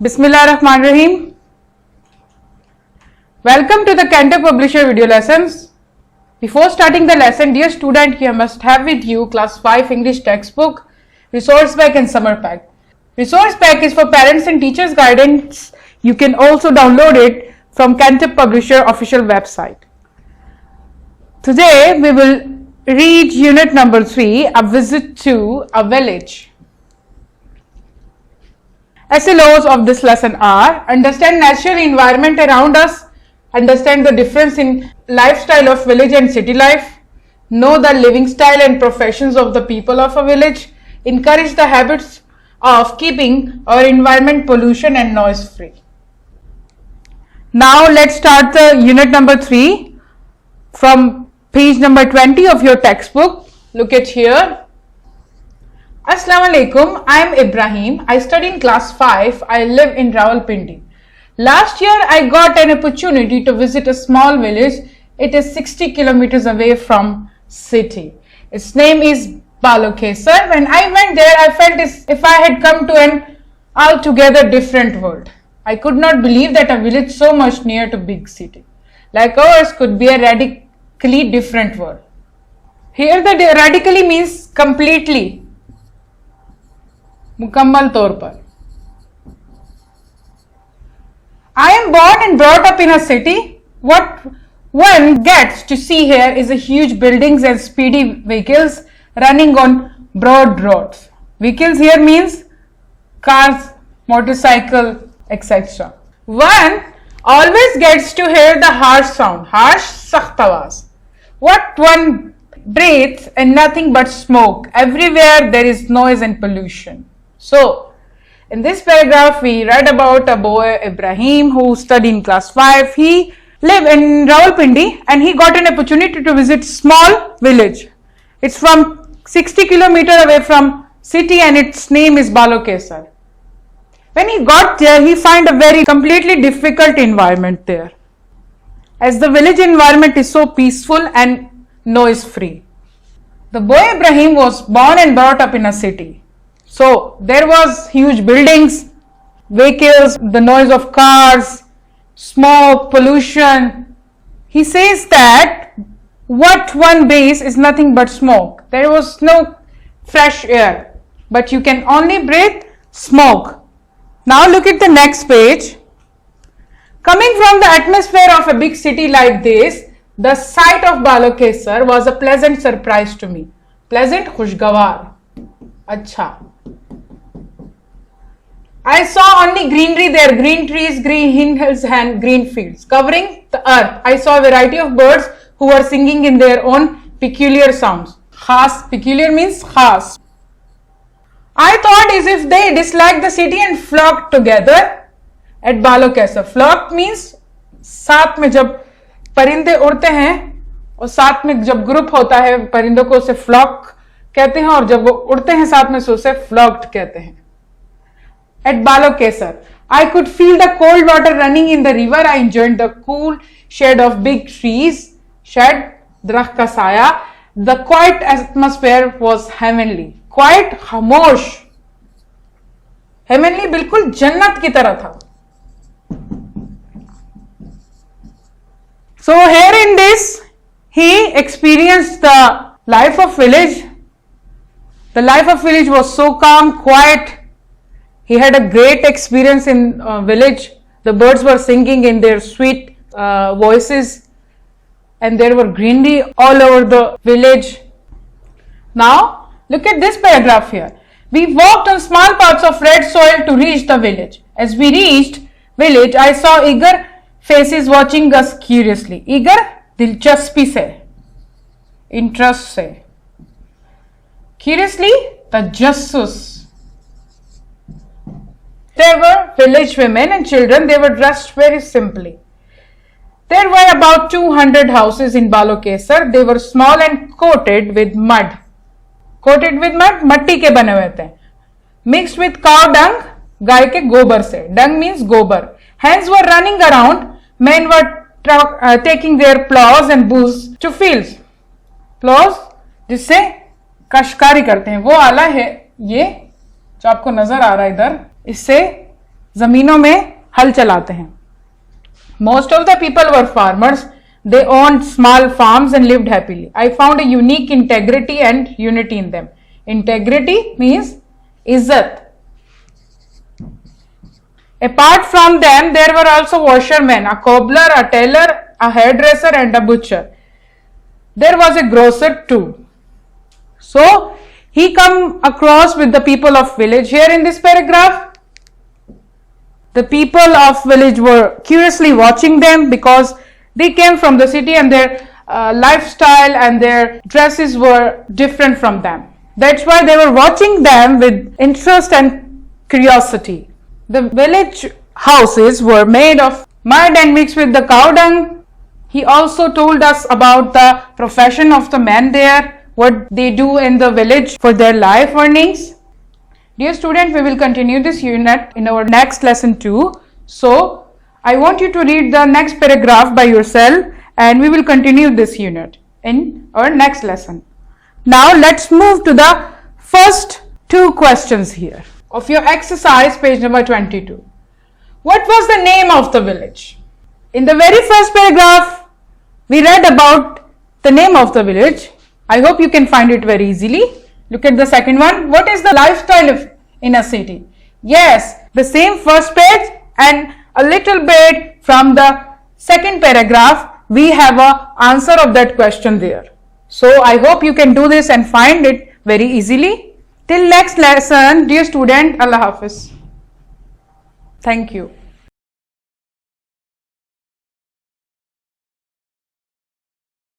Bismillahirrahmanirrahim. Welcome to the Cantor Publisher video lessons. Before starting the lesson, dear student, you must have with you class 5 English textbook, resource pack and summer pack. Resource pack is for parents and teachers guidance. You can also download it from Cantor Publisher official website. Today we will read unit number 3, A Visit to a Village. SLOs of this lesson are: understand natural environment around us, understand the difference in lifestyle of village and city life, know the living style and professions of the people of a village, encourage the habits of keeping our environment pollution and noise free. Now let's start the unit number 3 from page number 20 of your textbook. Look at here. Assalamu alaikum, I am Ibrahim. I study in class 5. I live in Rawalpindi. Last year I got an opportunity to visit a small village. It is 60 kilometers away from city. Its name is Balokesar. When I went there, I felt as if I had come to an altogether different world. I could not believe that a village so much near to big city like ours could be a radically different world. Here the radically means completely. मुकम्मल तौर पर. I am born and brought up in a city. What one gets to see here is a huge buildings and speedy vehicles running on broad roads. Vehicles here means cars, motorcycle, etc. One always gets to hear the harsh sound, harsh sakht awaaz. What one breathes and nothing but smoke. Everywhere there is noise and pollution. So, in this paragraph, we read about a boy, Ibrahim, who studied in class 5. He lived in Rawalpindi and he got an opportunity to visit small village. It's from 60 kilometers away from city and its name is Balokesar. When he got there, he found a very completely difficult environment there, as the village environment is so peaceful and noise free. The boy Ibrahim was born and brought up in a city. So there was huge buildings, vehicles, the noise of cars, smoke, pollution. He says that what one breathes is nothing but smoke. There was no fresh air, but you can only breathe smoke. Now look at the next page. Coming from the atmosphere of a big city like this, the sight of Balokesar was a pleasant surprise to me. Pleasant, khushgawar. Acha. I saw only greenery there, green trees, green hills and green fields covering the earth. I saw a variety of birds who were singing in their own peculiar sounds. Khas, peculiar means khas. I thought as if they disliked the city and flocked together at Balokesar. Flock means साथ में जब परिंदे उड़ते हैं और साथ में जब ग्रुप होता है परिंदों को उसे फ्लॉक कहते हैं और जब वो उड़ते हैं साथ में से उसे फ्लॉक्ड कहते हैं. At Balokesar, I could feel the cold water running in the river. I enjoyed the cool shade of big trees. Shade, दरख्त का साया. The quiet atmosphere was heavenly. Quiet, खामोश. Heavenly बिल्कुल जन्नत की तरह था. So here in this, he experienced the life of village. The life of village was so calm, quiet. He had a great experience in village. The birds were singing in their sweet voices and there were greenery all over the village. Now look at this paragraph here. We walked on small parts of red soil to reach the village. As we reached village, I saw eager faces watching us curiously. Eager, दिलचस्पी से, interest से. Curiously, tajassus. There were village women and children. They were dressed very simply. There were about 200 houses in Balokesar. They were small and coated with mud. Coated with mud, मट्टी के बने हुए थे. Mixed with cow dung, गाय के गोबर से. Dung means गोबर. Hands were running around. Men were taking their plows and bows to fields. Plows जिससे कशकारी करते हैं, वो आला है ये जो आपको नजर आ रहा है इधर, इससे जमीनों में हल चलाते हैं. Most of the people were farmers. They owned small farms and lived happily. I found a unique integrity and unity in them. Integrity means izzat. Apart from them, there were also washermen, a cobbler, a tailor, a hairdresser, and a butcher. There was a grocer too. So he come across with the people of village. Here in this paragraph, the people of village were curiously watching them because they came from the city and their lifestyle and their dresses were different from them. That's why they were watching them with interest and curiosity. The village houses were made of mud and mixed with the cow dung. He also told us about the profession of the men there, what they do in the village for their life earnings. Dear student, we will continue this unit in our next lesson too. So, I want you to read the next paragraph by yourself and we will continue this unit in our next lesson. Now, let's move to the first two questions here of your exercise, page number 22. What was the name of the village? In the very first paragraph, we read about the name of the village. I hope you can find it very easily. Look at the second one. What is the lifestyle in a city? Yes, the same first page and a little bit from the second paragraph, we have an answer of that question there. So I hope you can do this and find it very easily. Till next lesson, dear student, Allah Hafiz. Thank you.